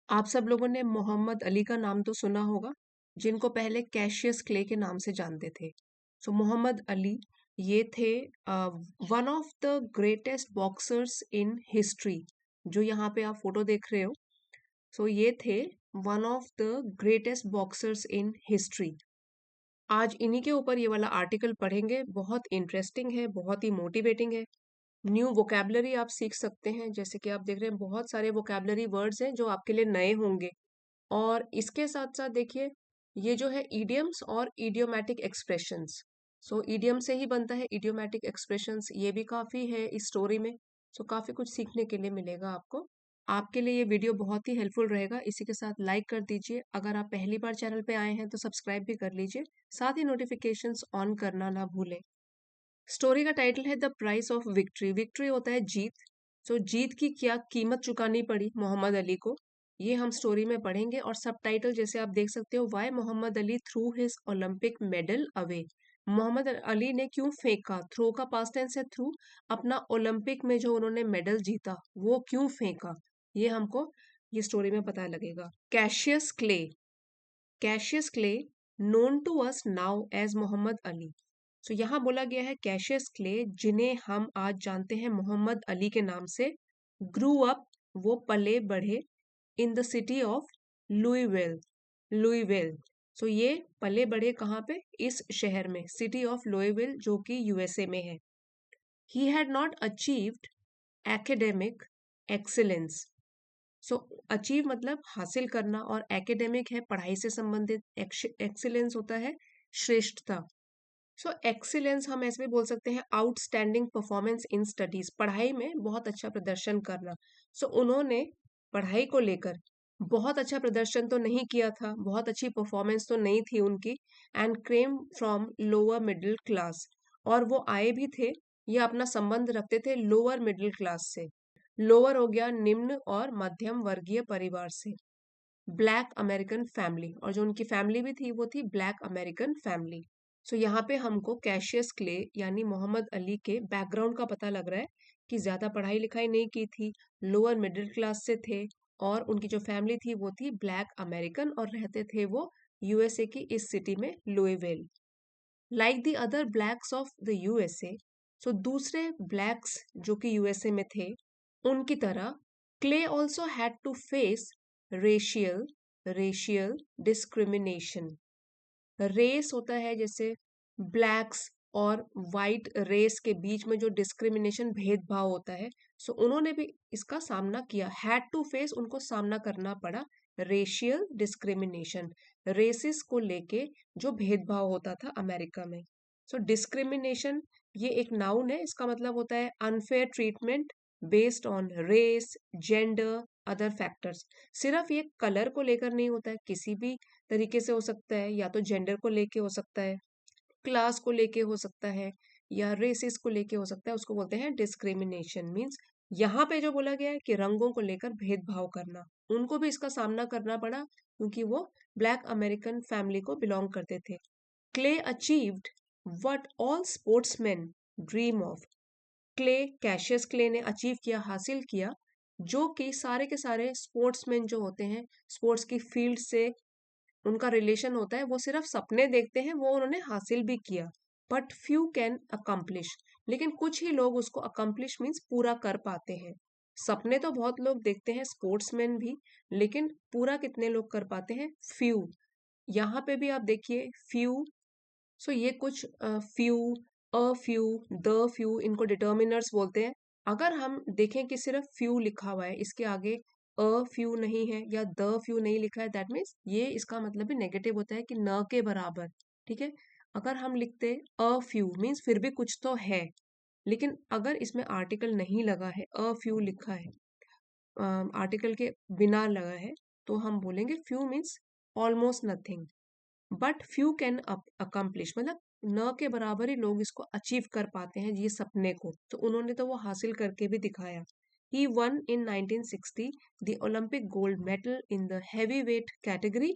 आप सब लोगों ने मोहम्मद अली का नाम तो सुना होगा, जिनको पहले कैशियस क्ले के नाम से जानते थे। सो मोहम्मद अली ये थे one of the greatest boxers in history. जो यहाँ पे आप फोटो देख रहे हो, सो ये थे one of the greatest boxers in history. आज इन्हीं के ऊपर ये वाला आर्टिकल पढ़ेंगे, बहुत इंटरेस्टिंग है, बहुत ही मोटिवेटिंग है। न्यू वोकेबलरी आप सीख सकते हैं, जैसे कि आप देख रहे हैं बहुत सारे वोकेबलरी वर्ड्स हैं जो आपके लिए नए होंगे। और इसके साथ साथ देखिए, ये जो है ईडियम्स और इडियोमैटिक एक्सप्रेशंस। सो ईडियम से ही बनता है इडियोमैटिक एक्सप्रेशंस, ये भी काफी है इस स्टोरी में। सो काफी कुछ सीखने के लिए मिलेगा आपको। आपके लिए ये वीडियो बहुत ही हेल्पफुल रहेगा। इसी के साथ लाइक कर दीजिए, अगर आप पहली बार चैनल पे आए हैं तो सब्सक्राइब भी कर लीजिए, साथ ही नोटिफिकेशंस ऑन करना ना भूलें। स्टोरी का टाइटल है the price of victory. Victory होता है जीत। तो जीत की क्या कीमत चुकानी पड़ी मोहम्मद अली को, ये हम स्टोरी में पढ़ेंगे। और सबटाइटल जैसे आप देख सकते हो, why Muhammad Ali threw his Olympic medal away. Muhammad Ali ने क्यों फेंका, थ्रो का पास्ट टेंस है थ्रू, अपना ओलंपिक में जो उन्होंने मेडल जीता वो क्यों फेंका, ये हमको ये स्टोरी में पता लगेगा। Cassius Clay, Cassius Clay known to us now as Muhammad Ali. So यहाँ बोला गया है कैशियस क्ले, जिन्हें हम आज जानते हैं मोहम्मद अली के नाम से, ग्रू अप, वो पले बढ़े, इन द सिटी ऑफ लुईविल, लुईविल। सो ये पले बढ़े कहाँ पे, इस शहर में, सिटी ऑफ लुईविल, जो कि यूएसए में है। He had not achieved academic excellence. So achieve मतलब हासिल करना, और एकेडमिक है पढ़ाई से संबंधित, एक्सीलेंस होता है श्रेष्ठता। सो एक्सीलेंस हम ऐसे भी बोल सकते हैं आउटस्टैंडिंग परफॉर्मेंस इन स्टडीज, पढ़ाई में बहुत अच्छा प्रदर्शन करना। सो उन्होंने पढ़ाई को लेकर बहुत अच्छा प्रदर्शन तो नहीं किया था, बहुत अच्छी परफॉर्मेंस तो नहीं थी उनकी। And came from lower middle class, और वो आए भी थे या अपना संबंध रखते थे लोअर मिडिल क्लास से। लोअर हो गया निम्न और मध्यम वर्गीय परिवार से। ब्लैक अमेरिकन फैमिली, और जो उनकी फैमिली भी थी वो थी ब्लैक अमेरिकन फैमिली। सो यहाँ पे हमको कैशियस क्ले यानी मोहम्मद अली के बैकग्राउंड का पता लग रहा है कि ज्यादा पढ़ाई लिखाई नहीं की थी, लोअर मिडिल क्लास से थे, और उनकी जो फैमिली थी वो थी ब्लैक अमेरिकन, और रहते थे वो यूएसए की इस सिटी में लुईविल। Like the other blacks of the USA, so दूसरे ब्लैक्स जो कि यूएसए में थे उनकी तरह, Clay also had to face racial racial discrimination. Race होता है जैसे ब्लैक्स और वाइट रेस के बीच में जो डिस्क्रिमिनेशन भेदभाव होता है, सो उन्होंने भी इसका सामना किया। हैड टू फेस, उनको सामना करना पड़ा रेशियल डिस्क्रिमिनेशन, रेसिस को लेके जो भेदभाव होता था अमेरिका में। सो डिस्क्रिमिनेशन ये एक नाउन है, इसका मतलब होता है unfair treatment based on race, gender, other factors. सिर्फ ये कलर को लेकर नहीं होता है, किसी भी तरीके से हो सकता है, या तो जेंडर को लेके हो सकता है, क्लास को लेके हो सकता है, या रेसिस को लेके हो सकता है, उसको बोलते हैं डिस्क्रिमिनेशन। मीन्स यहाँ पे जो बोला गया है कि रंगों को लेकर भेदभाव करना, उनको भी इसका सामना करना पड़ा क्योंकि वो ब्लैक अमेरिकन फैमिली को बिलोंग करते थे। Clay achieved what all sportsman dream of. Clay, Cassius clay ने अचीव किया, हासिल किया, जो कि सारे के सारे स्पोर्ट्समैन जो होते हैं, स्पोर्ट्स की फील्ड से उनका रिलेशन होता है, वो सिर्फ सपने देखते हैं, वो उन्होंने हासिल भी किया। बट फ्यू कैन अकम्प्लिश, लेकिन कुछ ही लोग उसको अकम्प्लिश मीन्स पूरा कर पाते हैं। सपने तो बहुत लोग देखते हैं, स्पोर्ट्समैन भी, लेकिन पूरा कितने लोग कर पाते हैं, फ्यू। यहाँ पे भी आप देखिए फ्यू। सो ये कुछ few, a few, the few, इनको डिटर्मिनर्स बोलते हैं। अगर हम देखें कि सिर्फ फ्यू लिखा हुआ है, इसके आगे अ फ्यू नहीं है या द फ्यू नहीं लिखा है, दैट मीन्स ये इसका मतलब भी नेगेटिव होता है कि न के बराबर। ठीक है, अगर हम लिखते अ फ्यू मीन्स फिर भी कुछ तो है, लेकिन अगर इसमें आर्टिकल नहीं लगा है, अ फ्यू लिखा है, आर्टिकल के बिना लगा है, तो हम बोलेंगे few means almost nothing. But few can accomplish, मतलब न के बराबर ही लोग इसको अचीव कर पाते हैं ये सपने को, तो उन्होंने तो वो हासिल करके भी दिखाया। He won in 1960 the Olympic gold medal in the heavy weight category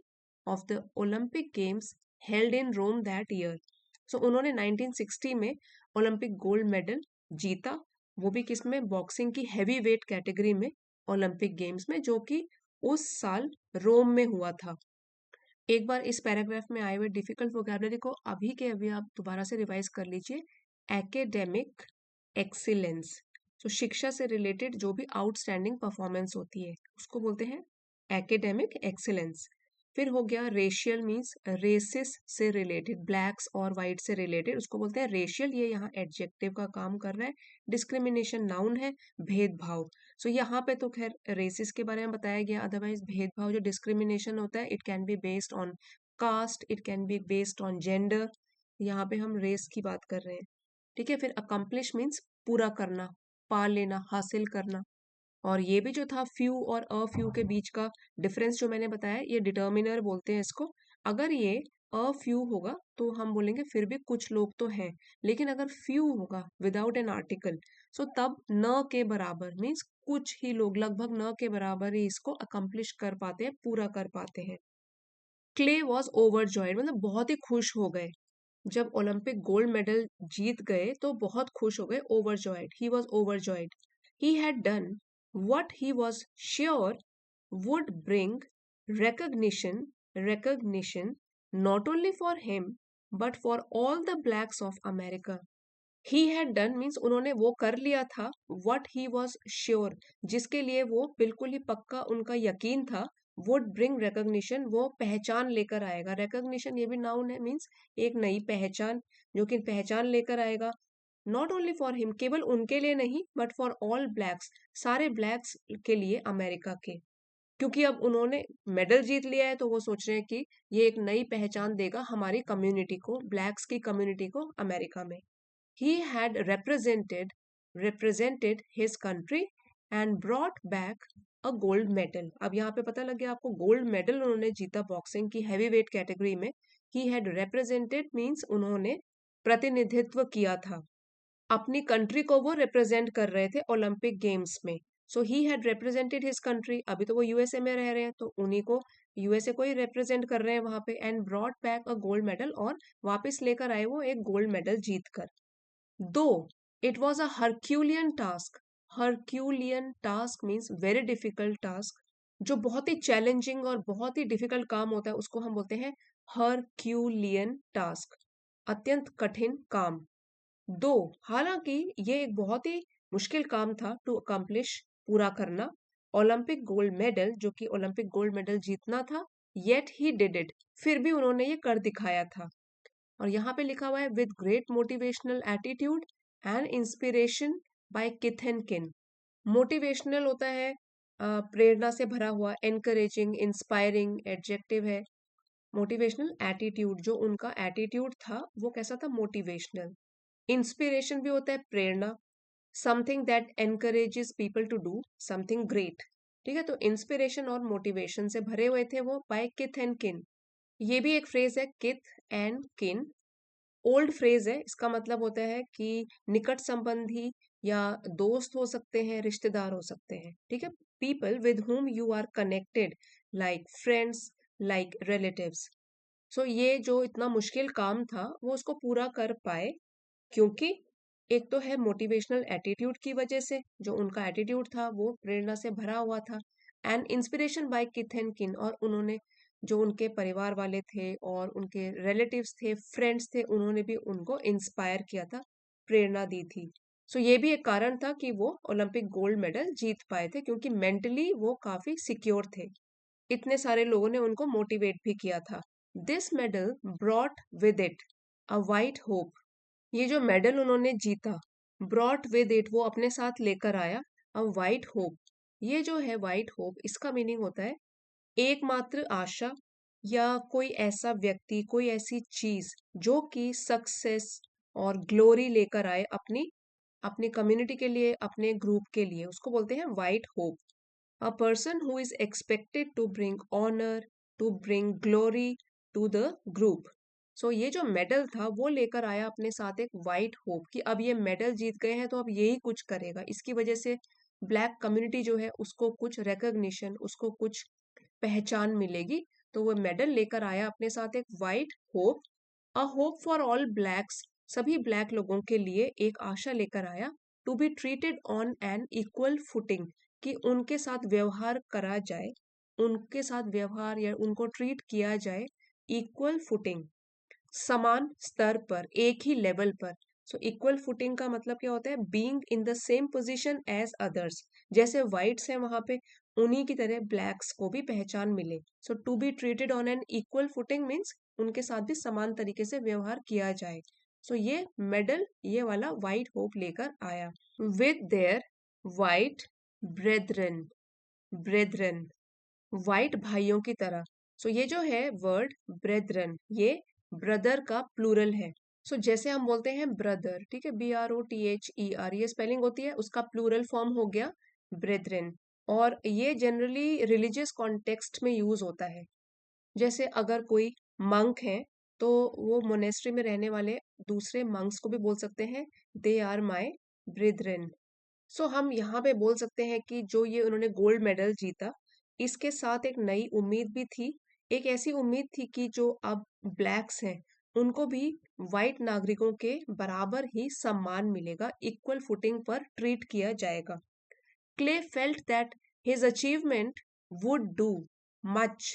of the Olympic games held in Rome that year. So उन्होंने 1960 में ओलंपिक गोल्ड मेडल जीता, वो भी किसमें, बॉक्सिंग की हैवी वेट कैटेगरी में, ओलंपिक गेम्स में, जो कि उस साल रोम में हुआ था। एक बार इस पैराग्राफ में आए हुए डिफिकल्ट वोकैबुलरी को अभी के अभी आप दोबारा से रिवाइज कर लीजिए। एकेडेमिक एक्सीलेंस, तो शिक्षा से रिलेटेड जो भी आउटस्टैंडिंग परफॉर्मेंस होती है उसको बोलते हैं एकेडेमिक एक्सीलेंस। फिर हो गया रेशियल, मींस रेसिस से रिलेटेड, ब्लैक्स और वाइट से रिलेटेड, उसको बोलते हैं रेशियल। ये यहाँ एडजेक्टिव का काम कर रहा है। डिस्क्रिमिनेशन नाउन है, भेदभाव। सो यहाँ पे तो खैर रेसिस के बारे में बताया गया, अदरवाइज भेदभाव जो डिस्क्रिमिनेशन होता है, it can be based on caste, it can be based on gender. यहाँ पे हम रेस की बात कर रहे हैं, ठीक है। फिर अकम्प्लिश मीन्स पूरा करना, पा लेना, हासिल करना। और ये भी जो था फ्यू और अ फ्यू के बीच का डिफरेंस जो मैंने बताया, ये डिटर्मिनर बोलते हैं इसको। अगर ये अ फ्यू होगा तो हम बोलेंगे फिर भी कुछ लोग तो हैं, लेकिन अगर फ्यू होगा विदाउट एन आर्टिकल, सो तब न के बराबर, मीन्स कुछ ही लोग, लगभग न के बराबर ही इसको अकम्प्लिश कर पाते हैं, पूरा कर पाते हैं। क्ले वॉज ओवरजॉयड, मतलब बहुत ही खुश हो गए। जब ओलंपिक गोल्ड मेडल जीत गए तो बहुत खुश हो गए, overjoyed, he was overjoyed. He had done what he was sure would bring recognition not only for him but for all the blacks of America. He had done means उन्होंने वो कर लिया था, what he was sure, जिसके लिए वो बिल्कुल ही पक्का उनका यकीन था, would bring recognition, वो पहचान लेकर आएगा। recognition ये भी नाउन है, मीन्स एक नई पहचान, जो कि पहचान लेकर आएगा। नॉट ओनली फॉर हिम, केवल उनके लिए नहीं, बट फॉर ऑल ब्लैक्स, सारे ब्लैक्स के लिए अमेरिका के। क्योंकि अब उन्होंने मेडल जीत लिया है तो वो सोच रहे हैं कि ये एक नई पहचान देगा हमारी कम्युनिटी को, ब्लैक्स की कम्युनिटी को अमेरिका में। He had represented his country and brought back a gold medal. अब यहाँ पे पता लग गया आपको, गोल्ड मेडल उन्होंने जीता बॉक्सिंग की हैवी वेट कैटेगरी में। ही हैड represented मीन्स उन्होंने प्रतिनिधित्व किया था, अपनी कंट्री को वो रिप्रेजेंट कर रहे थे ओलंपिक गेम्स में। So he had represented his country, अभी तो वो यूएसए में रह रहे हैं तो उन्हीं को यूएसए को ही रिप्रेजेंट कर रहे हैं वहां पे। And brought back a gold medal, और वापस लेकर आए वो एक गोल्ड मेडल जीत कर। दो it was a Herculean task, Herculean task means very difficult task, जो बहुत ही चैलेंजिंग और बहुत ही डिफिकल्ट काम होता है उसको हम बोलते हैं हरक्यूलियन टास्क, अत्यंत कठिन काम। दो, हालांकि ये एक बहुत ही मुश्किल काम था टू अकम्प्लिश, पूरा करना, ओलंपिक गोल्ड मेडल, जो कि ओलंपिक गोल्ड मेडल जीतना था, येट ही डिड इट, फिर भी उन्होंने ये कर दिखाया था। और यहाँ पे लिखा हुआ है with great motivational attitude and inspiration by kith and kin. Motivational होता है प्रेरणा से भरा हुआ, एनकरेजिंग, इंस्पायरिंग एडजेक्टिव है। मोटिवेशनल एटीट्यूड, जो उनका एटीट्यूड था वो कैसा था, मोटिवेशनल। इंस्पिरेशन भी होता है प्रेरणा, something that encourages people to do something great, ठीक है। तो इंस्पिरेशन और मोटिवेशन से भरे हुए थे वो, बाय किथ एंड किन। ये भी एक फ्रेज है, किथ एंड किन, ओल्ड फ्रेज है, इसका मतलब होता है कि निकट संबंधी या दोस्त हो सकते हैं, रिश्तेदार हो सकते हैं, ठीक है। People with whom you are connected, like friends, like relatives. So ये जो इतना मुश्किल काम था वो उसको पूरा कर पाए, क्योंकि एक तो है मोटिवेशनल एटीट्यूड की वजह से, जो उनका एटीट्यूड था वो प्रेरणा से भरा हुआ था, and inspiration by kith and kin, और उन्होंने जो उनके परिवार वाले थे और उनके रिलेटिव्स थे, फ्रेंड्स थे, उन्होंने भी उनको इंस्पायर किया था, प्रेरणा दी थी। सो ये भी एक कारण था कि वो ओलंपिक गोल्ड मेडल जीत पाए थे, क्योंकि मेंटली वो काफी सिक्योर थे, इतने सारे लोगों ने उनको मोटिवेट भी किया था। This medal brought with it a white hope, ये जो मेडल उन्होंने जीता, ब्रॉट विद इट, वो अपने साथ लेकर आया अ वाइट होप। ये जो है वाइट होप, इसका मीनिंग होता है एकमात्र आशा, या कोई ऐसा व्यक्ति, कोई ऐसी चीज जो कि सक्सेस और ग्लोरी लेकर आए अपनी अपनी कम्युनिटी के लिए, अपने ग्रुप के लिए, उसको बोलते हैं white hope. A person who is expected to bring honor, to bring glory to the group. सो ये जो मेडल था वो लेकर आया अपने साथ एक वाइट होप, कि अब ये मेडल जीत गए हैं तो अब यही कुछ करेगा, इसकी वजह से ब्लैक कम्युनिटी जो है उसको कुछ रिकग्निशन, उसको कुछ पहचान मिलेगी। तो वो मेडल लेकर आया अपने साथ एक white hope, a hope for all blacks, सभी ब्लैक लोगों के लिए एक आशा लेकर आया, to be treated on an equal footing, कि उनके साथ व्यवहार करा जाए उनके साथ व्यवहार या उनको ट्रीट किया जाए इक्वल फुटिंग, समान स्तर पर, एक ही लेवल पर। सो इक्वल फुटिंग का मतलब क्या होता है? Being in the same position as others. जैसे व्हाइट्स हैं वहां पे, उन्हीं की तरह ब्लैक्स को भी पहचान मिले। So to be treated on an equal footing means उनके साथ भी समान तरीके से व्यवहार किया जाए। सो ये मेडल ये वाला व्हाइट होप लेकर आया विद देयर व्हाइट ब्रेथरन। ब्रेथरन व्हाइट भाइयों की तरह। सो ये जो है वर्ड ब्रेथरन, ये ब्रदर का प्लूरल है। सो जैसे हम बोलते हैं ब्रदर, ठीक है, BROTHER, ये स्पेलिंग होती है, उसका प्लूरल फॉर्म हो गया ब्रेथरन। और ये जनरली रिलीजियस कॉन्टेक्स्ट में यूज होता है। जैसे अगर कोई मंक है तो वो मोनेस्ट्री में रहने वाले दूसरे मंक्स को भी बोल सकते हैं दे आर माई ब्रेथरन। सो हम यहाँ पे बोल सकते हैं कि जो ये उन्होंने गोल्ड मेडल जीता, इसके साथ एक नई उम्मीद भी थी। एक ऐसी उम्मीद थी कि जो अब ब्लैक्स हैं उनको भी वाइट नागरिकों के बराबर ही सम्मान मिलेगा, इक्वल फुटिंग पर ट्रीट किया जाएगा। Clay felt that his achievement would do much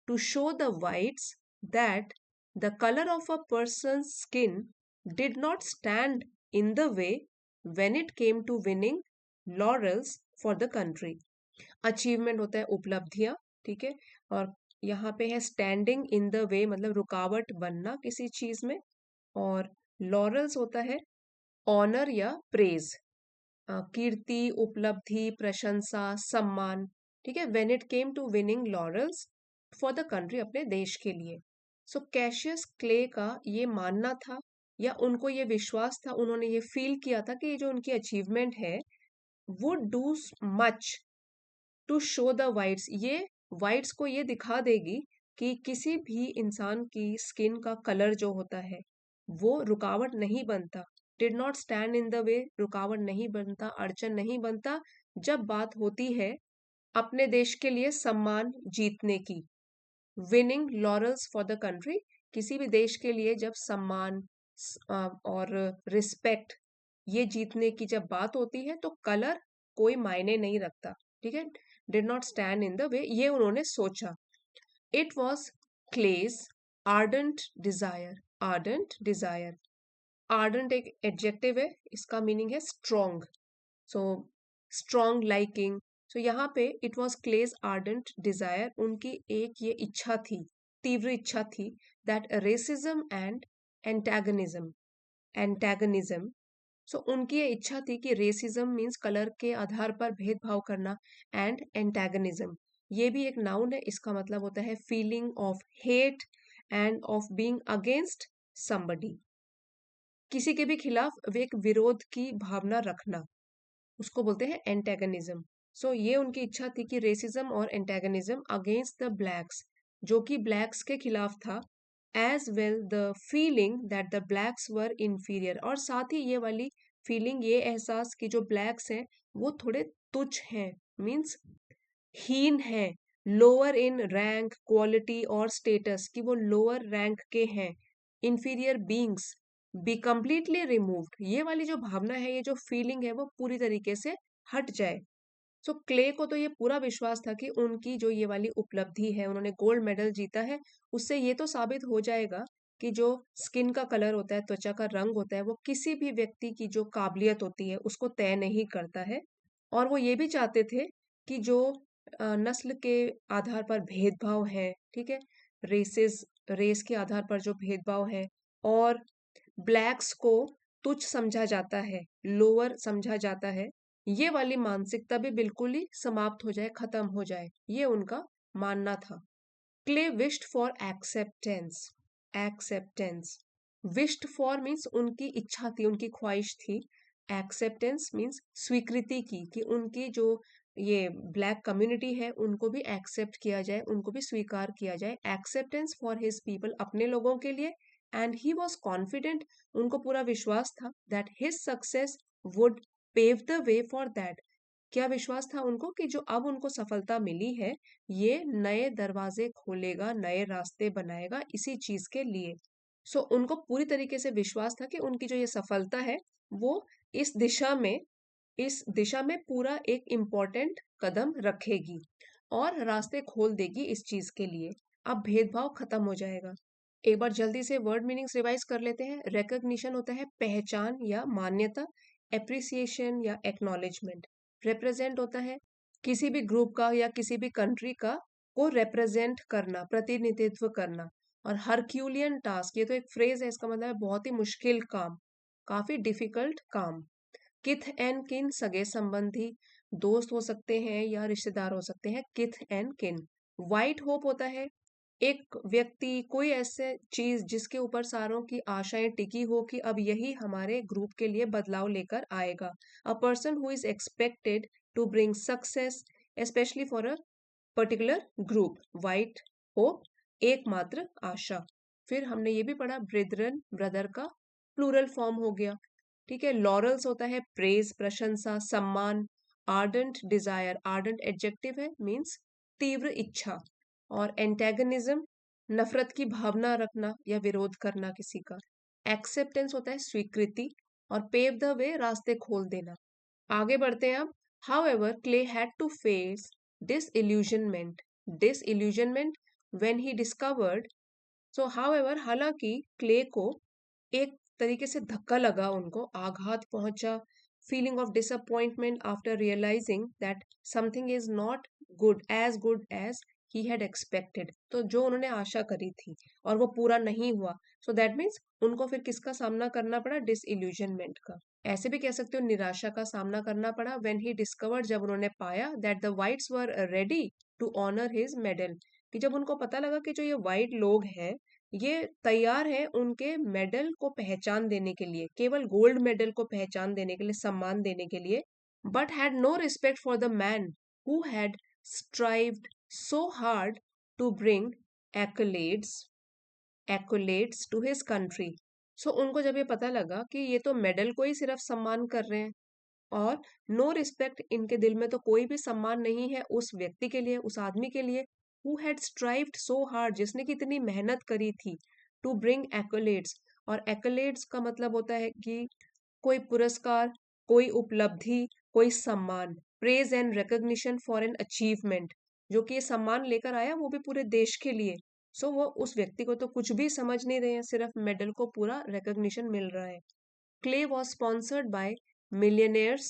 to show the whites that the color of a person's skin did not stand in the way when it came to winning laurels for the country. Achievement होता है उपलब्धियां, ठीक है, और यहाँ पे है standing in the वे मतलब रुकावट बनना किसी चीज में, और लॉरल्स होता है ऑनर या प्रेज, कीर्ति, उपलब्धि, प्रशंसा, सम्मान, ठीक है। When it came to winning laurels for the country, अपने देश के लिए। सो कैशियस क्ले का ये मानना था या उनको ये विश्वास था, उन्होंने ये फील किया था कि ये जो उनकी अचीवमेंट है would do much to show the whites, ये वाइट्स को ये दिखा देगी कि किसी भी इंसान की स्किन का कलर जो होता है वो रुकावट नहीं बनता, did not stand in the वे, रुकावट नहीं बनता, अड़चन नहीं बनता, जब बात होती है अपने देश के लिए सम्मान जीतने की। Winning laurels for the country, किसी भी देश के लिए जब सम्मान और रिस्पेक्ट ये जीतने की जब बात होती है तो कलर कोई मायने नहीं रखता, ठीक है। Did not stand in the way, ये उन्होंने सोचा। It was Clay's ardent desire. Ardent desire, ardent एक एडजेक्टिव है, इसका मीनिंग है strong. So strong liking. So यहाँ पे it was Clay's ardent desire, उनकी एक ये इच्छा थी, तीव्र इच्छा थी, that racism and antagonism, antagonism, so उनकी ये इच्छा थी कि रेसिज्म मीन्स कलर के आधार पर भेदभाव करना, एंड एंटेगनिज्म ये भी एक नाउन है, इसका मतलब होता है feeling of hate end of being against somebody, किसी के भी खिलाफ वे एक विरोध की भावना रखना, उसको बोलते हैं एंटेगनिज्म। सो ये उनकी इच्छा थी कि रेसिज्म और एंटेगनिज्म अगेंस्ट द ब्लैक्स, जो कि ब्लैक्स के खिलाफ था, as well the feeling that the blacks were inferior, और साथ ही ये वाली फीलिंग, ये एहसास कि जो ब्लैक्स हैं वो थोड़े तुच्छ हैं, मीन्स हीन है, लोअर इन रैंक, क्वालिटी और स्टेटस, कि वो लोअर रैंक के हैं, inferior beings, be completely removed, ये वाली जो भावना है, ये जो फीलिंग है वो पूरी तरीके से हट जाए। सो क्ले को तो ये पूरा विश्वास था कि उनकी जो ये वाली उपलब्धि है, उन्होंने गोल्ड मेडल जीता है, उससे ये तो साबित हो जाएगा कि जो स्किन का कलर होता है, त्वचा का रंग होता है, वो किसी भी व्यक्ति की जो काबिलियत होती है उसको तय नहीं करता है। और वो ये भी चाहते थे कि जो नस्ल के आधार पर भेदभाव है, ठीक है, रेसेस, रेस के आधार पर जो भेदभाव है, और ब्लैक्स को तुच्छ समझा जाता है, लोअर समझा जाता है, ये वाली मानसिकता भी बिल्कुल ही समाप्त हो जाए, खत्म हो जाए, ये उनका मानना था। Clay wished for acceptance. Acceptance, wished for means उनकी इच्छा थी, उनकी ख्वाहिश थी। एक्सेप्टेंस मीन्स स्वीकृति की, कि उनकी जो ये ब्लैक कम्युनिटी है उनको भी एक्सेप्ट किया जाए, उनको भी स्वीकार किया जाए। एक्सेप्टेंस फॉर हिज पीपल, अपने लोगों के लिए। एंड ही वॉज कॉन्फिडेंट, उनको पूरा विश्वास था, that his success would pave the way for that, क्या विश्वास था उनको कि जो अब उनको सफलता मिली है ये नए दरवाजे खोलेगा, नए रास्ते बनाएगा इसी चीज के लिए। सो उनको पूरी तरीके से विश्वास था कि उनकी जो ये सफलता है वो इस दिशा में, इस दिशा में पूरा एक इम्पोर्टेंट कदम रखेगी। और रास्ते खोल देगी इस चीज के लिए। अब भेदभाव खत्म हो जाएगा। एक बार जल्दी से वर्ड मीनिंग्स रिवाइज कर लेते हैं। रिकग्निशन होता है पहचान या मान्यता, एप्रिसिएशन या एक्नॉलेजमेंट। रिप्रेजेंट होता है किसी भी ग्रुप का या किसी भी कंट्री का को रिप्रेजेंट करना, प्रतिनिधित्व करना। और हरक्यूलियन टास्क, ये तो एक फ्रेज है, इसका मतलब है बहुत ही मुश्किल काम, काफी डिफिकल्ट काम। किथ एंड किन, सगे संबंधी, दोस्त हो सकते हैं या रिश्तेदार हो सकते हैं, किथ एंड किन। वाइट होप होता है एक व्यक्ति, कोई ऐसे चीज जिसके ऊपर सारों की आशाएं टिकी हो कि अब यही हमारे ग्रुप के लिए बदलाव लेकर आएगा। A person who is expected to bring success specially for a particular group. White hope, एकमात्र आशा। फिर हमने ये भी पढ़ा ब्रेदरन, ब्रदर का प्लूरल फॉर्म हो गया। ठीक है। लॉरल्स होता है प्रेज, प्रशंसा, सम्मान। आर्डेंट डिजायर, आर्डेंट एडजेक्टिव है, मीन्स तीव्र इच्छा। और एंटेगनिज्म, नफरत की भावना रखना या विरोध करना किसी का। एक्सेप्टेंस होता है स्वीकृति। और पेव द वे, रास्ते खोल देना। आगे बढ़ते हैं अब। However, Clay had to face disillusionment. Disillusionment when he discovered, so however, हालांकि क्ले को एक तरीके से धक्का लगा, उनको आघात पहुंचा, feeling of disappointment after realising that something is not good as he had expected. तो जो उन्होंने आशा करी थी और वो पूरा नहीं हुआ, सो दैट मीन्स उनको फिर किसका सामना करना पड़ा, डिसइल्यूजनमेंट का। ऐसे भी कह सकते हो निराशा का सामना करना पड़ा। व्हेन ही डिस्कवर्ड, जब उन्होंने पाया, that the whites were ready to honour his medal, कि जब उनको पता लगा कि जो ये वाइट लोग हैं ये तैयार हैं उनके मेडल को पहचान देने के लिए, केवल गोल्ड मेडल को पहचान देने के लिए, सम्मान देने के लिए। But had no respect for the man who had strived so hard to bring accolades accolades to his country. So उनको जब ये पता लगा कि ये तो मेडल को ही सिर्फ सम्मान कर रहे हैं, और नो रिस्पेक्ट, इनके दिल में तो कोई भी सम्मान नहीं है उस व्यक्ति के लिए, उस आदमी के लिए, who had strived so hard, जिसने की इतनी मेहनत करी थी, टू ब्रिंग एक्कोलेट्स। और एक्कोलेट्स का मतलब होता है कि कोई पुरस्कार, कोई उपलब्धि, कोई सम्मान। Praise and recognition for an achievement, जो कि ये सम्मान लेकर आया वो भी पूरे देश के लिए। सो वो उस व्यक्ति को तो कुछ भी समझ नहीं रहे हैं, सिर्फ मेडल को पूरा रिकग्निशन मिल रहा है। Clay was sponsored by millionaires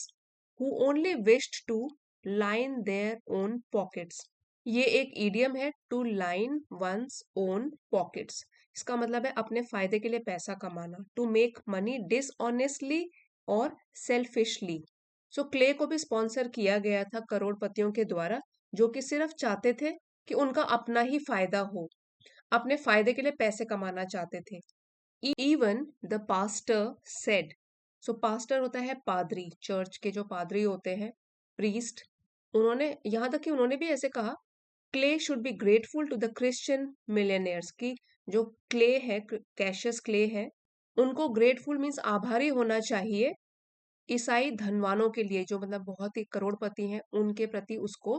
who only wished to line their own pockets. ये एक इडियम है, to line one's own pockets. इसका मतलब है अपने फायदे के लिए पैसा कमाना, टू मेक मनी डिसऑनेस्टली और सेल्फिशली। सो क्ले को भी स्पॉन्सर किया गया था करोड़पतियों के द्वारा, जो कि सिर्फ चाहते थे कि उनका अपना ही फायदा हो, अपने फायदे के लिए पैसे कमाना चाहते थे। Even the pastor said, so pastor होता है पादरी, चर्च के जो पादरी होते हैं, प्रीस्ट, उन्होंने यहाँ तक कि उन्होंने भी ऐसे कहा, Clay should be grateful to the Christian millionaires, की जो क्ले है, कैशियस क्ले है, उनको ग्रेटफुल मीन्स आभारी होना चाहिए ईसाई धनवानों के लिए, जो मतलब बहुत ही करोड़पति हैं, उनके प्रति उसको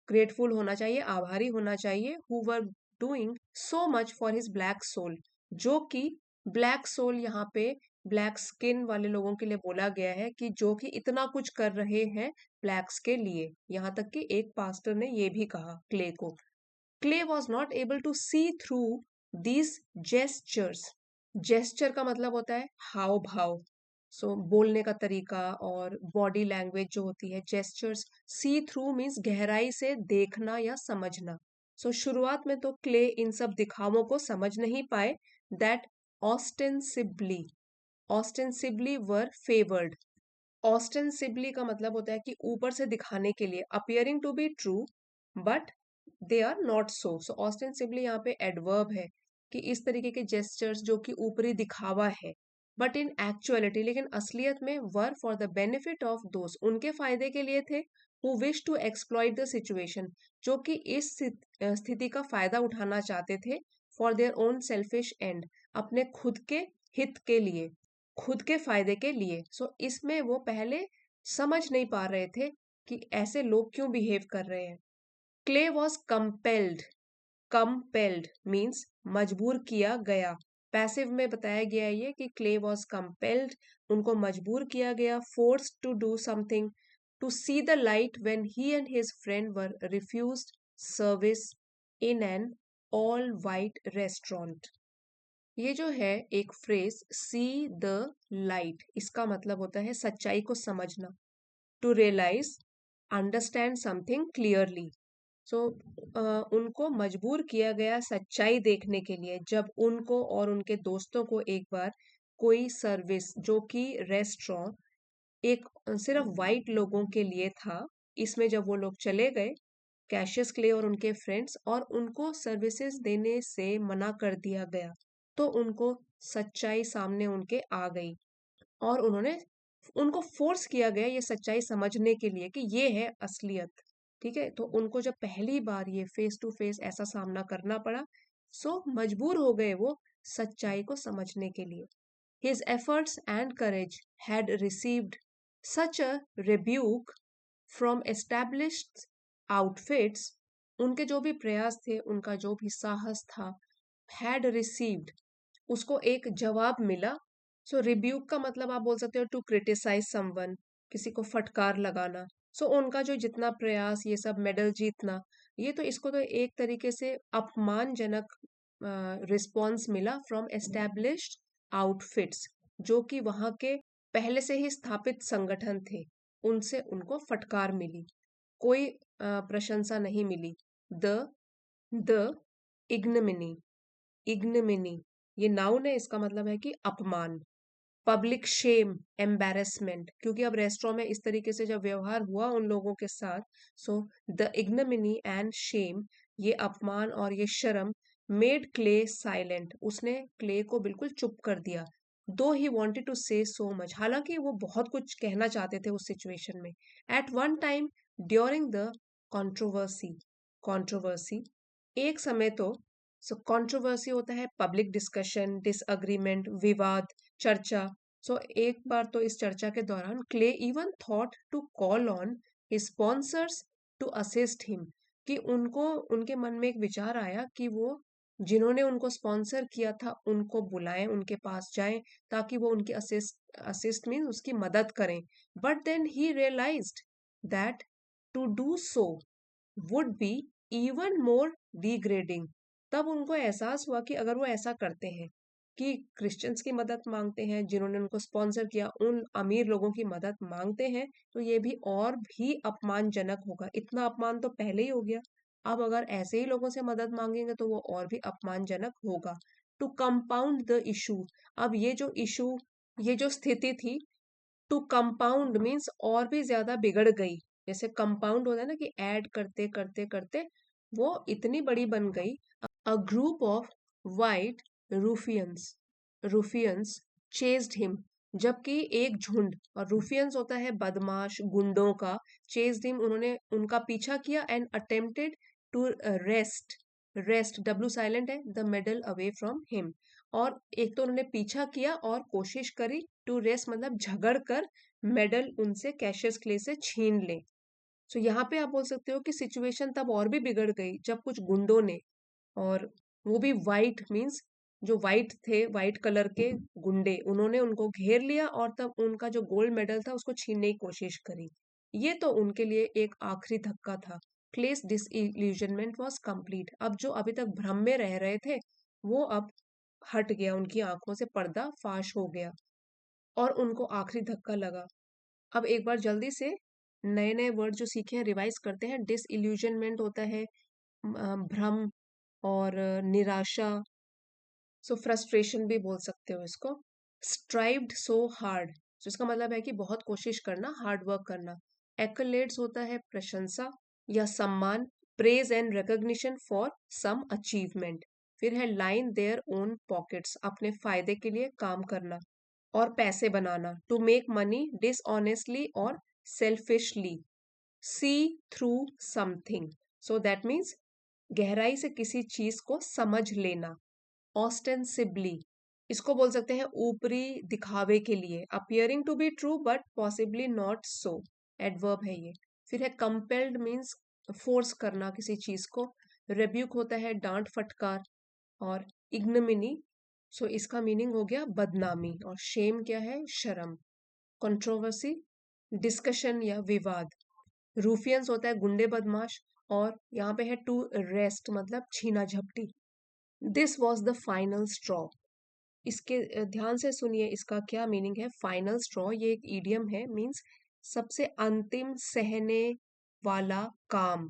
ग्रेटफुल होना चाहिए, आभारी होना चाहिए। Who were doing so much for his black soul, जो कि ब्लैक सोल यहाँ पे ब्लैक स्किन वाले लोगों के लिए बोला गया है, कि जो कि इतना कुछ कर रहे हैं ब्लैक्स के लिए। यहाँ तक कि एक पास्टर ने ये भी कहा क्ले को। Clay was not able to see through these gestures. Gesture का मतलब होता है हाव भाव, सो बोलने का तरीका और बॉडी लैंग्वेज जो होती है, जेस्चर्स। सी थ्रू मीन्स गहराई से देखना या समझना। सो शुरुआत में तो क्ले इन सब दिखावों को समझ नहीं पाए, that ostensibly, ostensibly were favoured. Ostensibly का मतलब होता है कि ऊपर से दिखाने के लिए, appearing to be true but they are not so. So ostensibly यहाँ पे एडवर्ब है, कि इस तरीके के जेस्चर्स जो कि ऊपरी दिखावा है, बट इन एक्चुअलिटी, लेकिन असलियत में, were for the benefit of दोस्त, उनके फायदे के लिए थे, who wish to exploit the situation, जो कि इस स्थिति का फायदा उठाना चाहते थे, for their own selfish end, अपने खुद के हित के लिए, खुद के फायदे के लिए। सो इसमें वो पहले समझ नहीं पा रहे थे कि ऐसे लोग क्यों बिहेव कर रहे हैं। Clay was compelled, compelled means मजबूर किया गया। पैसिव में बताया गया है ये कि क्ले वॉज कंपेल्ड, उनको मजबूर किया गया, forced to do something, to see the light when he and his friend were refused service in an all white restaurant. ये जो है एक फ्रेज सी द लाइट, इसका मतलब होता है सच्चाई को समझना, to realise, understand something clearly. So उनको मजबूर किया गया सच्चाई देखने के लिए जब उनको और उनके दोस्तों को एक बार कोई सर्विस जो कि रेस्टोरेंट एक सिर्फ वाइट लोगों के लिए था, इसमें जब वो लोग चले गए, कैशियस क्ले और उनके फ्रेंड्स, और उनको सर्विसेज देने से मना कर दिया गया, तो उनको सच्चाई सामने उनके आ गई और उन्होंने उनको फोर्स किया गया ये सच्चाई समझने के लिए कि ये है असलियत। ठीक है, तो उनको जब पहली बार ये फेस टू फेस ऐसा सामना करना पड़ा, सो मजबूर हो गए वो सच्चाई को समझने के लिए। His efforts and courage had received such a rebuke from established outfits, उनके जो भी प्रयास थे, उनका जो भी साहस था, had received, उसको एक जवाब मिला। सो रिब्यूक का मतलब आप बोल सकते हो टू क्रिटिसाइज समवन, किसी को फटकार लगाना। सो उनका जो जितना प्रयास, ये सब मेडल जीतना, ये तो इसको तो एक तरीके से अपमानजनक रिस्पॉन्स मिला फ्रॉम एस्टेब्लिश्ड आउटफिट्स, जो कि वहां के पहले से ही स्थापित संगठन थे, उनसे उनको फटकार मिली, कोई प्रशंसा नहीं मिली। द द इग्नमिनी, इग्नमिनी ये नाउन है, इसका मतलब है कि अपमान। पब्लिक शेम, एम्बेरसमेंट, क्योंकि अब रेस्टोरेंट में इस तरीके से जब व्यवहार हुआ उन लोगों के साथ, सो द इग्नमिनी एंड शेम, ये अपमान और ये शर्म, मेड क्ले साइलेंट, उसने क्ले को बिल्कुल चुप कर दिया। दो ही वॉन्टेड टू से सो मच, हालांकि वो बहुत कुछ कहना चाहते थे उस सिचुएशन में। At one time during the controversy, controversy एक समय तो, सो कंट्रोवर्सी होता है पब्लिक डिस्कशन, डिसअग्रीमेंट, विवाद, चर्चा। सो एक बार तो इस चर्चा के दौरान Clay even thought to call on his sponsors to assist him, कि उनको उनके मन में एक विचार आया कि वो जिन्होंने उनको स्पॉन्सर किया था उनको बुलाएं, उनके पास जाएं, ताकि वो उनकी असिस्ट, असिस्ट मीन उसकी मदद करें। But then he realized that to do so would be even more degrading. तब उनको एहसास हुआ कि अगर वो ऐसा करते हैं कि क्रिश्चियंस की मदद मांगते हैं, जिन्होंने उनको स्पॉन्सर किया उन अमीर लोगों की मदद मांगते हैं, तो ये भी और भी अपमानजनक होगा। इतना अपमान तो पहले ही हो गया, अब अगर ऐसे ही लोगों से मदद मांगेंगे तो वो और भी अपमानजनक होगा। टू कंपाउंड द इशू, अब ये जो इशू, ये जो स्थिति थी, टू कंपाउंड मीन्स और भी ज्यादा बिगड़ गई। जैसे कंपाउंड होता है ना कि ऐड करते करते करते वो इतनी बड़ी बन गई। A group of white ruffians, ruffians chased him, जबकि एक झुंड, और रूफियंस होता है बदमाश, गुंडों का, चेज्ड हिम, उन्होंने उनका पीछा किया, and attempted to wrest, wrest W silent है, the medal away from him. और एक तो उन्होंने पीछा किया और कोशिश करी, टू रेस्ट मतलब झगड़ कर मेडल उनसे, कैशियस क्ले से छीन ले। सो यहाँ पे आप बोल सकते हो कि सिचुएशन तब और भी बिगड़ गई जब कुछ गुंडों ने, और वो भी वाइट मींस जो वाइट थे, वाइट कलर के गुंडे, उन्होंने उनको घेर लिया और तब उनका जो गोल्ड मेडल था उसको छीनने की कोशिश करी। ये तो उनके लिए एक आखिरी धक्का था। क्लेस डिसइल्यूजनमेंट वाज कंप्लीट, अब जो अभी तक भ्रम में रह रहे थे वो अब हट गया, उनकी आंखों से पर्दा फाश हो गया और उनको आखिरी धक्का लगा। अब एक बार जल्दी से नए नए वर्ड जो सीखे हैं रिवाइज करते हैं। डिसइल्यूजनमेंट होता है भ्रम और निराशा, सो फ्रस्ट्रेशन भी बोल सकते हो इसको। स्ट्राइव्ड सो हार्ड, तो इसका मतलब है कि बहुत कोशिश करना, हार्ड वर्क करना। एक्कलेड्स होता है प्रशंसा या सम्मान, praise and recognition for some achievement. फिर है लाइन देयर ओन पॉकेट्स, अपने फायदे के लिए काम करना और पैसे बनाना, टू मेक मनी डिसऑनेस्टली और selfishly. See through something, so that means गहराई से किसी चीज को समझ लेना। ऑस्टेंसिबली, इसको बोल सकते हैं ऊपरी दिखावे के लिए, appearing to be true but possibly not so, adverb है ये। फिर है कंपेल्ड मीन्स फोर्स करना किसी चीज को। रेब्यूक होता है डांट फटकार, और इग्नमिनी, सो इसका मीनिंग हो गया बदनामी, और शेम क्या है, शर्म। कंट्रोवर्सी डिस्कशन या विवाद। रूफियंस होता है गुंडे बदमाश, और यहाँ पे है टू रेस्ट मतलब छीना झपटी। This was the final straw. इसके ध्यान से सुनिए, इसका क्या मीनिंग है। फाइनल स्ट्रॉ ये एक ईडियम है, मीन्स सबसे अंतिम सहने वाला काम।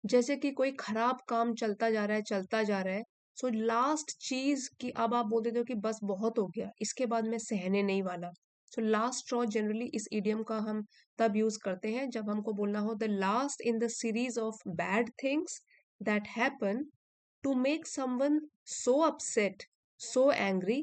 जैसे कि कोई खराब काम चलता जा रहा है चलता जा रहा है, सो लास्ट चीज की अब आप बोल देते हो कि बस बहुत हो गया, इसके बाद मैं सहने नहीं वाला। सो लास्ट स्ट्रॉ जनरली इस इडियम का हम तब यूज करते हैं जब हमको बोलना हो the last in the series of bad things that happen to make someone so upset, so angry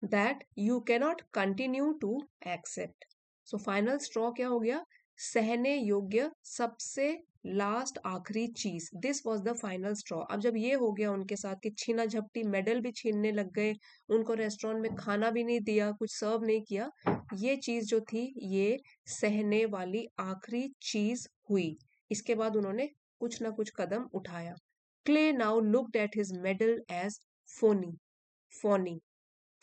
that you cannot continue to accept. So final straw क्या हो गया, सहने योग्य सबसे लास्ट आखिरी चीज। This was the final straw. अब जब ये हो गया उनके साथ कि छीना झपटी, मेडल भी छीनने लग गए, उनको रेस्टोरेंट में खाना भी नहीं दिया, कुछ सर्व नहीं किया, ये चीज जो थी ये सहने वाली आखिरी चीज हुई। इसके बाद उन्होंने कुछ ना कुछ कदम उठाया। Clay now looked at his medal as phony. Phony,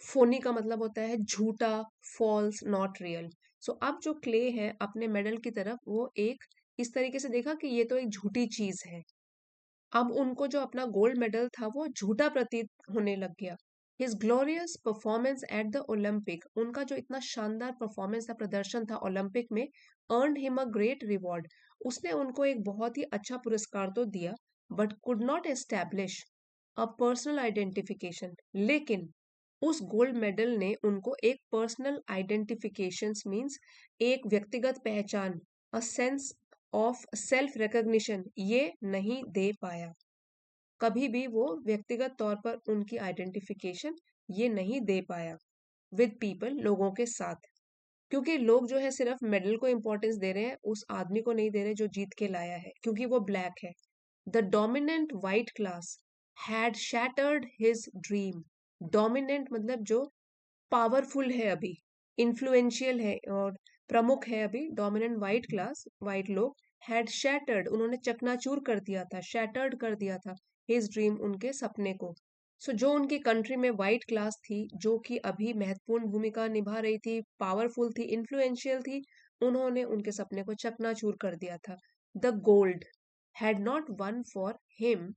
phony का मतलब होता है झूठा, फॉल्स, नॉट रियल। सो अब जो क्ले है अपने मेडल की तरफ वो एक इस तरीके से देखा कि ये तो एक झूठी चीज है। अब उनको जो अपना गोल्ड मेडल था वो झूठा प्रतीत होने लग गया। His glorious performance at the Olympic, उनका जो इतना शानदार परफॉर्मेंस था, प्रदर्शन था ओलंपिक में, earn him a great reward, उसने उनको एक बहुत ही अच्छा पुरस्कार तो दिया, but could not establish a personal identification. लेकिन उस गोल्ड मेडल ने उनको एक पर्सनल आइडेंटिफिकेशन मींस एक व्यक्तिगत पहचान, a sense of self recognition ये नहीं दे पाया। कभी भी वो व्यक्तिगत तौर पर उनकी आइडेंटिफिकेशन ये नहीं दे पाया विद पीपल, लोगों के साथ। क्योंकि लोग जो है सिर्फ मेडल को इंपॉर्टेंस दे रहे हैं, उस आदमी को नहीं दे रहे जो जीत के लाया है, क्योंकि वो ब्लैक है। The dominant white class had shattered his dream. Dominant मतलब जो पावरफुल है अभी, इन्फ्लुएंशियल है और प्रमुख है अभी, डोमिनेंट वाइट क्लास, वाइट लोग, हैड शैटर्ड उन्होंने चकनाचूर कर दिया था, शैटर्ड कर दिया था हिज ड्रीम उनके सपने को। सो जो उनकी कंट्री में वाइट क्लास थी, जो कि अभी महत्वपूर्ण भूमिका निभा रही थी, पावरफुल थी, इन्फ्लुएंशियल थी, उन्होंने उनके सपने को चकनाचूर कर दिया था। The gold had not one for him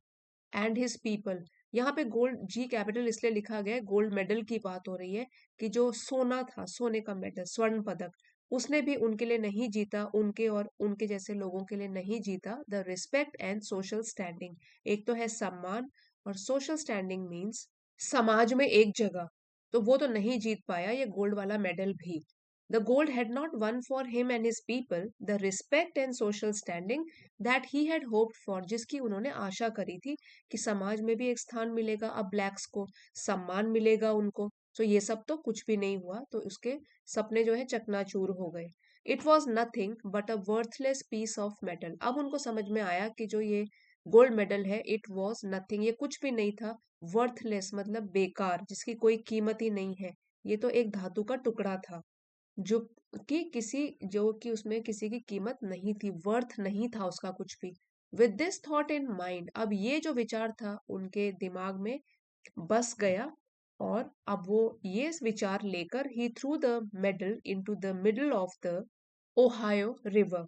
and his people. यहाँ पे गोल्ड जी कैपिटल इसलिए लिखा गया है, गोल्ड मेडल की बात हो रही है कि जो सोना था, सोने का मेडल, स्वर्ण पदक, उसने भी उनके लिए नहीं जीता, उनके और उनके जैसे लोगों के लिए नहीं जीता the respect and social standing. एक तो है सम्मान और सोशल स्टैंडिंग मीन्स समाज में एक जगह, तो वो तो नहीं जीत पाया ये गोल्ड वाला मेडल भी। The gold had not one for him and his people the respect and social standing that he had hoped for, जिसकी उन्होंने आशा करी थी कि समाज में भी एक स्थान मिलेगा, अब ब्लैक्स को सम्मान मिलेगा उनको। तो ये सब तो कुछ भी नहीं हुआ, तो उसके सपने जो है चकनाचूर हो गए। It was nothing but a worthless piece of metal. अब उनको समझ में आया कि जो ये गोल्ड मेडल है, इट वॉज नथिंग, ये कुछ भी नहीं था। वर्थलेस मतलब बेकार, जिसकी कोई कीमत ही नहीं है, ये तो एक धातु का टुकड़ा था जो जो कि उसमें किसी की कीमत नहीं थी, वर्थ नहीं था उसका कुछ भी। With this thought in mind, अब ये जो विचार था उनके दिमाग में बस गया, और अब वो ये विचार लेकर he threw the medal into the middle of the Ohio river.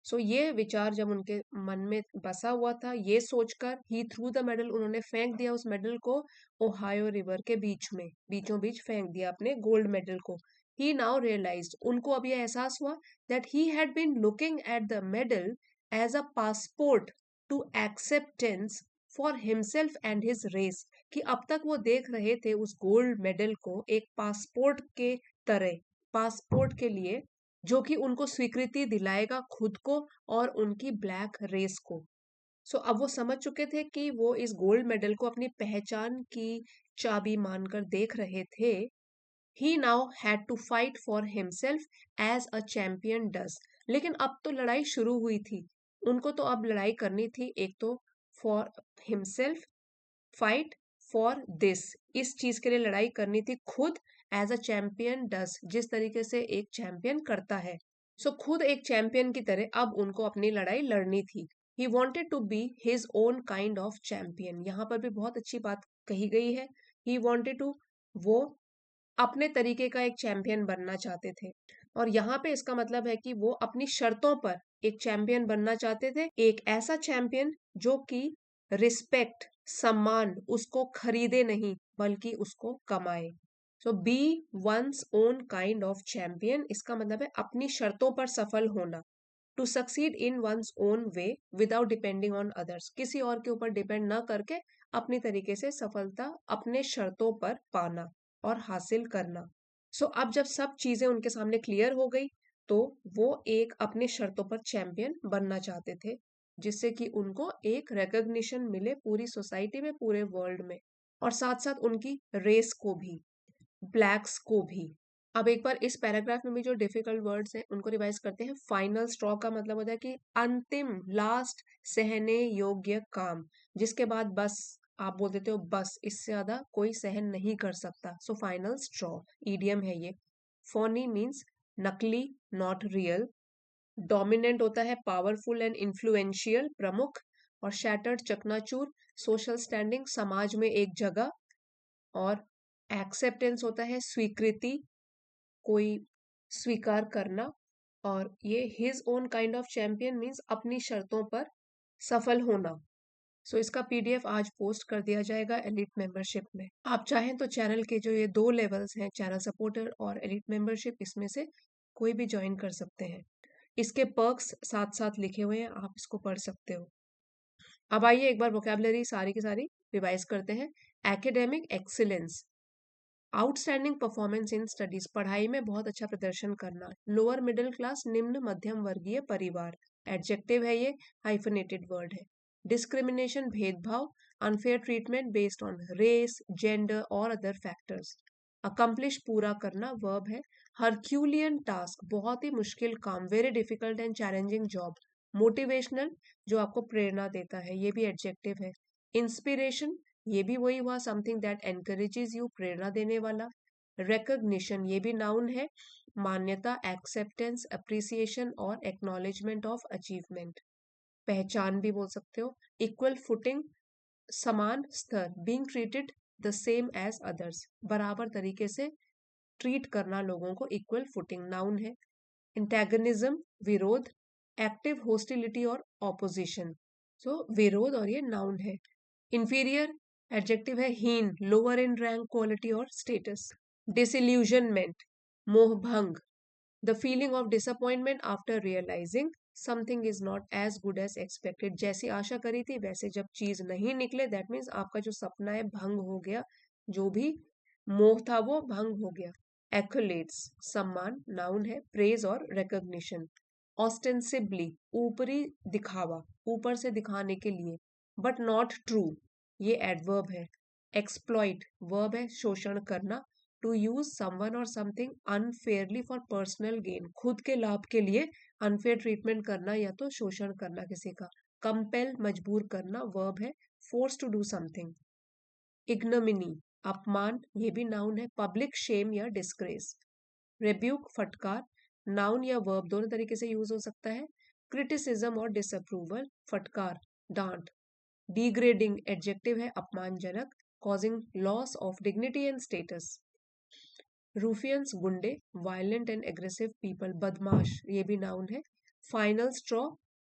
So ये विचार जब उनके मन में बसा हुआ था, ये सोचकर ही थ्रू द मेडल, उन्होंने फेंक दिया उस मेडल को ओहायो रिवर के बीच में, बीचों बीच फेंक दिया अपने गोल्ड मेडल को। ही नाउ रियलाइज्ड, उनको अब ये एहसास हुआ that he had been looking at the medal as a passport to acceptance for himself and his race. कि अब तक वो देख रहे थे उस गोल्ड मेडल को एक पासपोर्ट के तरह, पासपोर्ट के लिए, जो कि उनको स्वीकृति दिलाएगा खुद को और उनकी ब्लैक रेस को। सो अब वो समझ चुके थे कि वो इस गोल्ड मेडल को अपनी पहचान की चाबी मानकर देख रहे थे। He now had to fight for himself as a champion does. लेकिन अब तो लड़ाई शुरू हुई थी, उनको तो अब लड़ाई करनी थी, एक तो for himself, fight for this, इस चीज के लिए लड़ाई करनी थी खुद, एज अ चैंपियन डस, जिस तरीके से एक चैंपियन करता है। सो खुद एक चैंपियन की तरह अब उनको अपनी लड़ाई लड़नी थी। He wanted to be his own kind of champion. यहाँ पर भी बहुत अच्छी बात कही गई है। ही वॉन्टेड टू, वो अपने तरीके का एक चैंपियन बनना चाहते थे। और यहाँ पे इसका मतलब है कि वो अपनी शर्तों पर एक चैंपियन बनना चाहते थे, एक ऐसा चैंपियन जो कि रिस्पेक्ट, सम्मान उसको खरीदे नहीं बल्कि उसको कमाए। So be one's own kind of champion, इसका मतलब है अपनी शर्तों पर सफल होना। To succeed in one's own way without depending on others, किसी और के ऊपर डिपेंड ना करके अपनी तरीके से सफलता अपने शर्तों पर पाना और हासिल करना। सो अब जब सब चीजें उनके सामने क्लियर हो गई तो वो एक अपने शर्तों पर चैंपियन बनना चाहते थे, जिससे कि उनको एक रिकॉग्निशन मिले पूरी सोसाइटी में, पूरे वर्ल्ड में, और साथ साथ उनकी रेस को भी, ब्लैक्स को भी। अब एक बार इस पैराग्राफ में भी जो डिफिकल्ट वर्ड्स हैं उनको रिवाइज करते हैं। फाइनल स्ट्रॉ का मतलब होता है कि अंतिम, लास्ट, सहने योग्य काम, जिसके बाद बस आप बोल देते हो बस, इससे ज्यादा कोई सहन नहीं कर सकता। सो फाइनल स्ट्रॉ ईडियम है ये। फोनी मीन्स नकली, नॉट रियल। डोमिनेंट होता है पावरफुल एंड इन्फ्लुएंशियल, प्रमुख। और शैटर्ड चकनाचूर, सोशल स्टैंडिंग, समाज में एक जगह। और एक्सेप्टेंस होता है स्वीकृति, कोई स्वीकार करना। और ये his own kind of champion means अपनी शर्तों पर सफल होना। सो इसका पीडीएफ आज पोस्ट कर दिया जाएगा एलिट मेंबरशिप में। आप चाहें तो चैनल के जो ये 2 लेवल्स हैं, चैनल सपोर्टर और एलिट मेंबरशिप, इसमें से कोई भी ज्वाइन कर सकते हैं। इसके पर्क्स साथ साथ लिखे हुए हैं, आप इसको पढ़ सकते हो। अब आइए एक बार वोकेबलरी सारी की सारी रिवाइज करते हैं। Academic excellence, outstanding performance in studies, पढ़ाई में बहुत अच्छा प्रदर्शन करना। लोअर मिडिल क्लास, निम्न मध्यम वर्गीय परिवार, एडजेक्टिव है ये, हाइफनेटेड वर्ड है। डिस्क्रिमिनेशन, भेदभाव, unfair treatment based on race, gender और अदर फैक्टर्स। अकम्प्लिश, पूरा करना, वर्ब है। हरक्यूलियन टास्क, बहुत ही मुश्किल काम, very difficult and challenging job. Motivational, जो आपको प्रेरणा देता है, ये भी एडजेक्टिव है। इंस्पिरेशन, ये भी वही हुआ, समथिंग दैट एनकरेजेस यू, प्रेरणा देने वाला। रिकॉग्निशन, ये भी नाउन है, मान्यता, एक्सेप्टेंस, अप्रिसिएशन और एक्नॉलेजमेंट ऑफ अचीवमेंट। पहचान भी बोल सकते हो। इक्वल फुटिंग, समान स्तर, being treated the same as others, बराबर तरीके से ट्रीट करना लोगों को, इक्वल फुटिंग नाउन है। इंटेगनिज्म, विरोध। एक्टिव होस्टिलिटी और ऑपोजिशन, सो विरोध, और ये नाउन है। इंफीरियर, एडजेक्टिव है, हीन, लोअर इन रैंक, क्वालिटी और स्टेटस। डिसइल्यूजनमेंट, मोहभंग, the feeling of disappointment after realising something is not as good as expected, जैसी आशा करी थी वैसे जब चीज नहीं निकले, दैट मीन्स आपका जो सपना है भंग हो गया, जो भी मोह था वो भंग हो गया। एक्कोलेट्स, सम्मान, नाउन है। प्रेज और रिकॉग्निशन। ऑस्टेंसिबली, ऊपरी दिखावा, ऊपर से दिखाने के लिए। बट नॉट ट्रू, ये एडवर्ब है। एक्सप्लॉइट, वर्ब है, शोषण करना। टू यूज समवन और something unfairly for personal gain, खुद के लाभ के लिए अनफेयर ट्रीटमेंट करना या तो शोषण करना किसी का। कंपेल, मजबूर करना, वर्ब है। Force to do something. Ignominy, अपमान, ये भी नाउन है। पब्लिक शेम या डिस्ग्रेस। रेब्यूक, फटकार, नाउन या वर्ब दोनों तरीके से यूज हो सकता है। क्रिटिसिज्म और डिसअप्रूवल, फटकार, डांट। डिग्रेडिंग, एडजेक्टिव है, अपमानजनक। Causing loss of dignity and status. Ruffians, गुंडे। वायलेंट एंड एग्रेसिव पीपल, बदमाश, ये भी नाउन है। फाइनल स्ट्रॉ,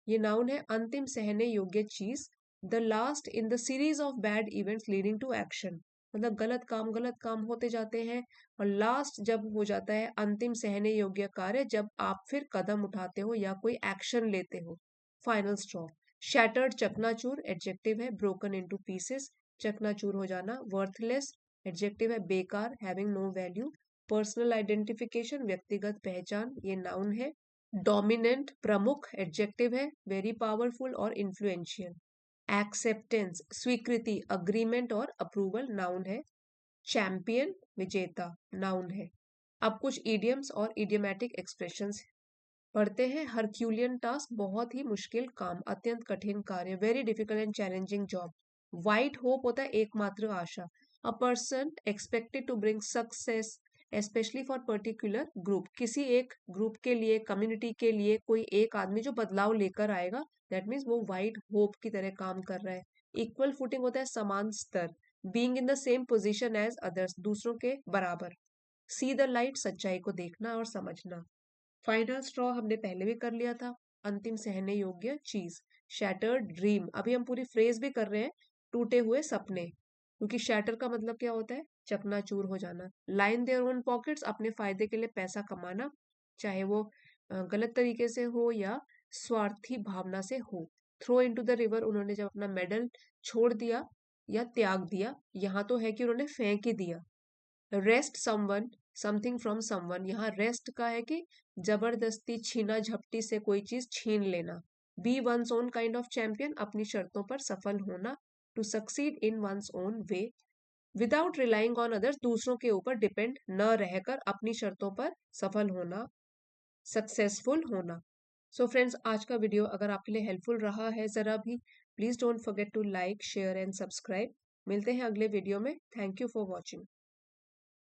ये नाउन है, अंतिम सहने योग्य चीज। The last in the series of bad events leading to action, मतलब गलत काम होते जाते हैं और लास्ट जब हो जाता है अंतिम सहने योग्य कार्य, जब आप फिर कदम उठाते हो या कोई एक्शन लेते हो। Final straw. शैटर्ड, चकनाचूर, एडजेक्टिव है, ब्रोकन इनटू पीसेस, चकनाचूर हो जाना। वर्थलेस, एडजेक्टिव है, बेकार, having no value. Personal identification, व्यक्तिगत पहचान, ये नाउन है। डोमिनेंट, प्रमुख, एडजेक्टिव है, वेरी पावरफुल और इन्फ्लुएंशियल। एक्सेप्टेंस, स्वीकृति, अग्रीमेंट और अप्रूवल, नाउन है। चैंपियन, विजेता, नाउन है। अब कुछ इडियम्स और इडियमेटिक एक्सप्रेशंस पढ़ते हैं। हरक्यूलियन टास्क, बहुत ही मुश्किल काम, अत्यंत कठिन कार्य, very difficult and challenging job. White hope होता है एकमात्र आशा। A person expected to bring success specially for particular group, किसी एक ग्रुप के लिए, कम्युनिटी के लिए कोई एक आदमी जो बदलाव लेकर आएगा, दैट मीन्स वो वाइट होप की तरह काम कर रहा है। इक्वल फुटिंग होता है समान स्तर। Being in the same position as others, दूसरों के बराबर। सी द लाइट, सच्चाई को देखना और समझना। फाइनल स्ट्रॉ हमने पहले भी कर लिया था, अंतिम सहने योग्य चीज, शैटर्ड ड्रीम। अभी हम पूरी फ्रेज भी कर रहे हैं, टूटे हुए सपने, क्योंकि शैटर का मतलब क्या होता है, चकनाचूर हो जाना। लाइन देयर ओन पॉकेट्स, अपने फायदे के लिए पैसा कमाना, चाहे वो गलत तरीके से हो या स्वार्थी भावना से हो। थ्रो इनटू द रिवर, उन्होंने जब अपना मेडल छोड़ दिया या त्याग दिया, यहाँ तो है कि उन्होंने फेंक ही दिया। Rest someone something from someone, यहाँ रेस्ट का है कि जबरदस्ती छीना झपटी से कोई चीज छीन लेना। Be one's own kind of champion, अपनी शर्तों पर सफल होना। To succeed in one's own way without relying on others, दूसरों के ऊपर डिपेंड न रहकर अपनी शर्तों पर सफल होना, सक्सेसफुल होना। सो फ्रेंड्स, आज का वीडियो अगर आपके लिए हेल्पफुल रहा है जरा भी, please don't forget to like share and subscribe. मिलते हैं अगले वीडियो में। Thank you for watching.